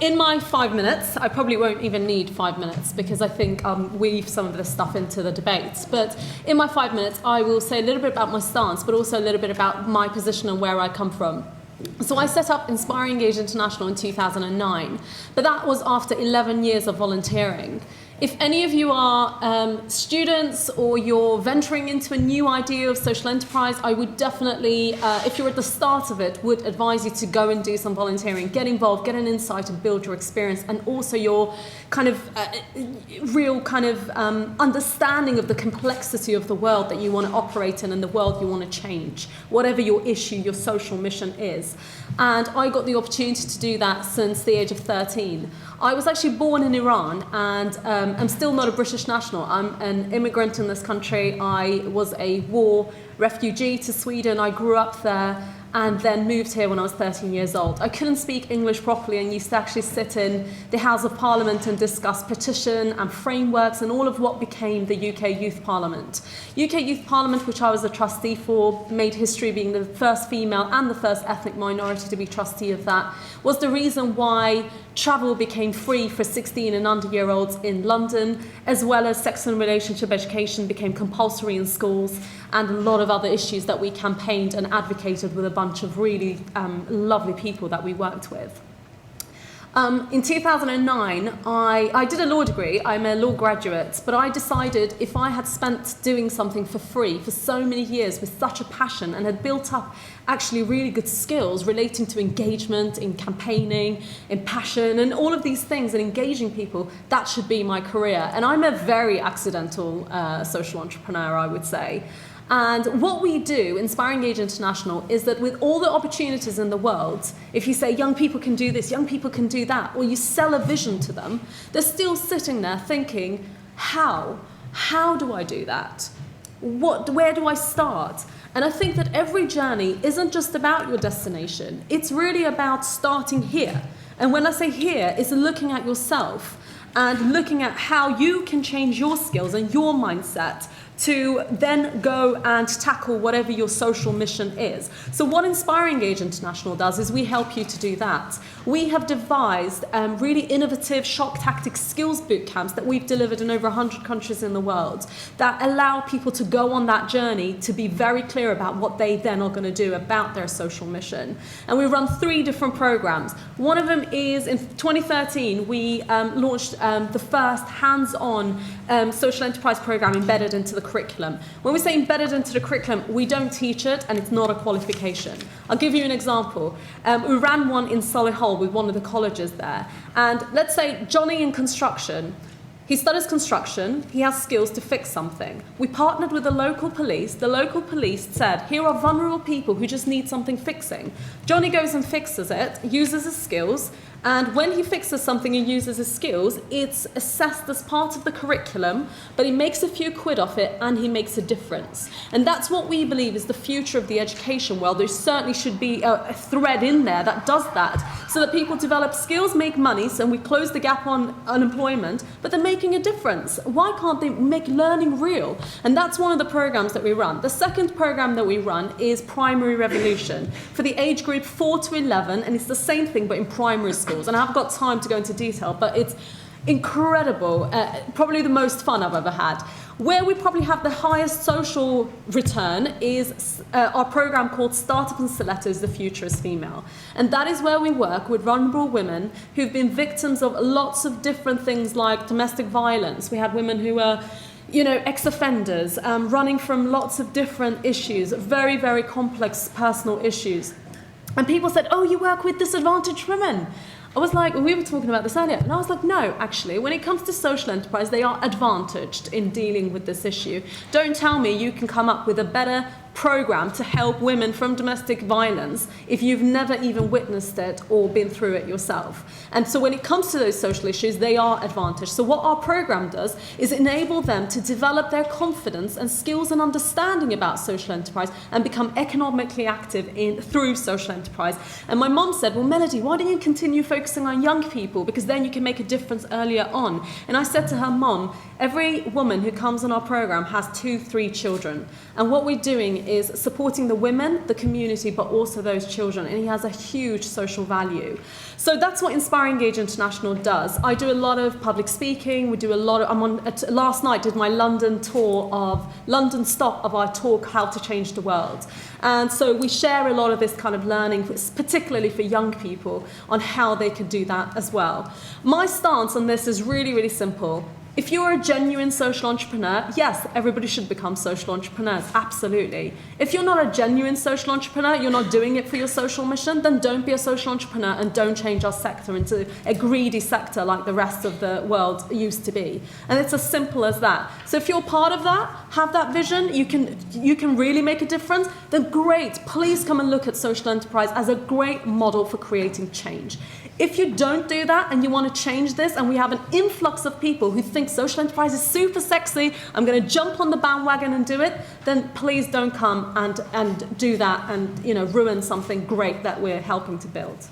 in my 5 minutes, I probably won't even need 5 minutes because I think weave some of this stuff into the debates. But in my 5 minutes, I will say a little bit about my stance, but also a little bit about my position and where I come from. So I set up InspirEngage International in 2009, but that was after 11 years of volunteering. If any of you are students or you're venturing into a new idea of social enterprise, I would definitely, if you're at the start of it, would advise you to go and do some volunteering, get involved, get an insight and build your experience and also your kind of real kind of understanding of the complexity of the world that you want to operate in and the world you want to change, whatever your issue, your social mission is. And I got the opportunity to do that since the age of 13. I was actually born in Iran and I'm still not a British national. I'm an immigrant in this country. I was a war refugee to Sweden. I grew up there and then moved here when I was 13 years old. I couldn't speak English properly and used to actually sit in the House of Parliament and discuss petition and frameworks and all of what became the UK Youth Parliament. UK Youth Parliament, which I was a trustee for, made history being the first female and the first ethnic minority to be trustee of that, was the reason why travel became free for 16 and under-year-olds in London, as well as sex and relationship education became compulsory in schools, and a lot of other issues that we campaigned and advocated with a bunch of really lovely people that we worked with. In 2009, I did a law degree. I'm a law graduate, but I decided if I had spent doing something for free for so many years with such a passion and had built up actually really good skills relating to engagement, in campaigning, in passion, and all of these things, and engaging people, that should be my career. And I'm a very accidental social entrepreneur, I would say. And what we do, InspirEngage International, is that with all the opportunities in the world, if you say young people can do this, young people can do that, or you sell a vision to them, they're still sitting there thinking, how? How do I do that? Where do I start? And I think that every journey isn't just about your destination. It's really about starting here. And when I say here, it's looking at yourself and looking at how you can change your skills and your mindset to then go and tackle whatever your social mission is. So what InspirEngage International does is we help you to do that. We have devised really innovative shock tactics skills boot camps that we've delivered in over 100 countries in the world that allow people to go on that journey to be very clear about what they then are going to do about their social mission. And we run 3 different programs. One of them is in 2013, we launched the first hands-on social enterprise program embedded into the curriculum. When we say embedded into the curriculum, we don't teach it and it's not a qualification. I'll give you an example. We ran one in Solihull with one of the colleges there. And let's say Johnny in construction, he studies construction, he has skills to fix something. We partnered with the local police. The local police said, here are vulnerable people who just need something fixing. Johnny goes and fixes it, uses his skills, and when he fixes something and uses his skills, it's assessed as part of the curriculum, but he makes a few quid off it and he makes a difference. And that's what we believe is the future of the education world. There certainly should be a thread in there that does that, so that people develop skills, make money, so we close the gap on unemployment, but they're making a difference. Why can't they make learning real? And that's one of the programs that we run. The second program that we run is Primary Revolution for the age group 4 to 11, and it's the same thing but in primary school. And I haven't got time to go into detail, but it's incredible, probably the most fun I've ever had. Where we probably have the highest social return is our program called Startup and Stilettos, The Future is Female. And that is where we work with vulnerable women who've been victims of lots of different things like domestic violence. We had women who were ex-offenders, running from lots of different issues, very, very complex personal issues. And people said, oh, you work with disadvantaged women. I was like, we were talking about this earlier, and I was like, no, actually, when it comes to social enterprise, they are advantaged in dealing with this issue. Don't tell me you can come up with a better program to help women from domestic violence if you've never even witnessed it or been through it yourself. And so when it comes to those social issues, they are advantaged. So what our program does is enable them to develop their confidence and skills and understanding about social enterprise and become economically active through social enterprise. And my mom said, well, Melody, why don't you continue focusing on young people, because then you can make a difference earlier on. And I said to her, Mom, every woman who comes on our program has 2-3 children. And what we're doing is supporting the women, the community, but also those children. And he has a huge social value. So that's what InspirEngage International does. I do a lot of public speaking. We do a lot of, last night did my London stop of our talk, How to Change the World. And so we share a lot of this kind of learning, particularly for young people, on how they could do that as well. My stance on this is really, really simple. If you're a genuine social entrepreneur, yes, everybody should become social entrepreneurs, absolutely. If you're not a genuine social entrepreneur, you're not doing it for your social mission, then don't be a social entrepreneur and don't change our sector into a greedy sector like the rest of the world used to be. And it's as simple as that. So if you're part of that, have that vision, you can really make a difference, then great. Please come and look at social enterprise as a great model for creating change. If you don't do that and you want to change this, and we have an influx of people who think social enterprise is super sexy, I'm going to jump on the bandwagon and do it, then please don't come and do that and ruin something great that we're helping to build.